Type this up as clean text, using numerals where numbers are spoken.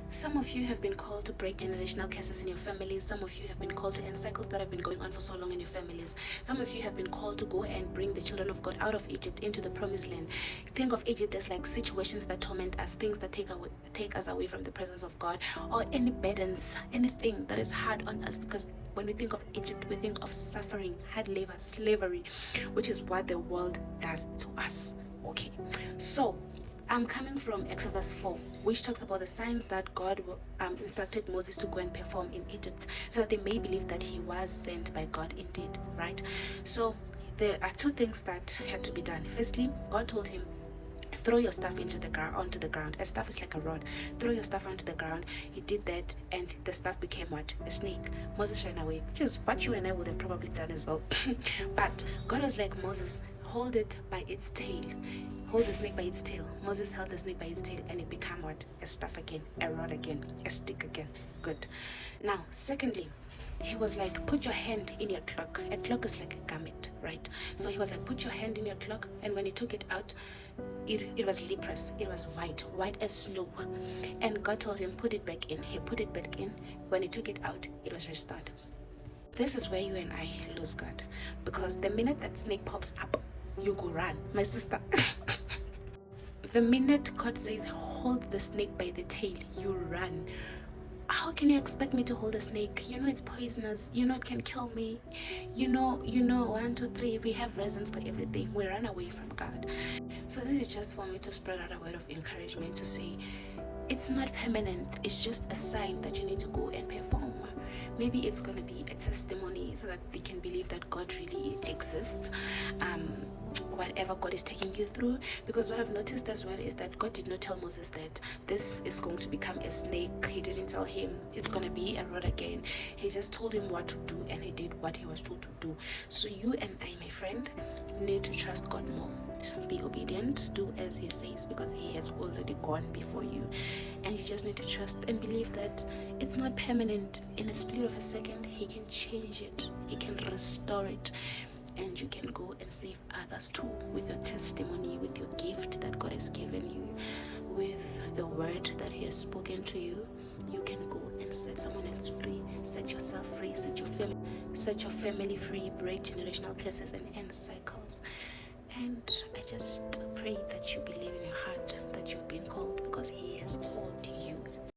Some of you have been called to break generational curses in your families. Some of you have been called to end cycles that have been going on for so long in your families. Some of you have been called to go and bring the children of God out of Egypt into the promised land. Think of Egypt as like situations that torment us, things that take us away from the presence of God, or any burdens, anything that is hard on us. Because when we think of Egypt, we think of suffering, hard labor, slavery, which is what the world does to us. Okay, so I'm coming from Exodus 4, which talks about the signs that God instructed Moses to go and perform in Egypt, so that they may believe that he was sent by God indeed, right? So there are two things that had to be done. Firstly, God told him, throw your stuff onto the ground. A staff is like a rod. Throw your stuff onto the ground. He did that, and the staff became what? A snake. Moses ran away, which is what you and I would have probably done as well. But God was like, Moses, hold it by its tail. Hold the snake by its tail. Moses held the snake by its tail, and it became what? A staff again, a rod again, a stick again. Good. Now, secondly, he was like, put your hand in your cloak. A cloak is like a garment, right? So he was like, put your hand in your cloak, and when he took it out, it was leprous. It was white as snow. And God told him, put it back in. He put it back in. When he took it out, it was restored. This is where you and I lose God, because the minute that snake pops up, you go run, my sister. The minute God says, hold the snake by the tail, you run. How can you expect me to hold a snake? You know it's poisonous. You know it can kill me. You know, 1, 2, 3, we have reasons for everything. We run away from God. So this is just for me to spread out a word of encouragement to say, it's not permanent. It's just a sign that you need to go and perform. Maybe it's going to be a testimony so that they can believe that God really exists. Whatever God is taking you through, because what I've noticed as well is that God did not tell Moses that this is going to become a snake. He didn't tell him it's going to be a rod again. He just told him what to do, and he did what he was told to do. So you and I, my friend, need to trust God more. Be obedient, do as he says, because he has already gone before you, and you just need to trust and believe that it's not permanent. In a split of a second, he can change it, he can restore it, and you can go and save others too with your testimony, with your gift that God has given you, with the word that he has spoken to you. You can go and set someone else free, set yourself free, set your family free, break generational curses and end cycles. And I just pray that you believe in your heart that you've been called, because he has called you.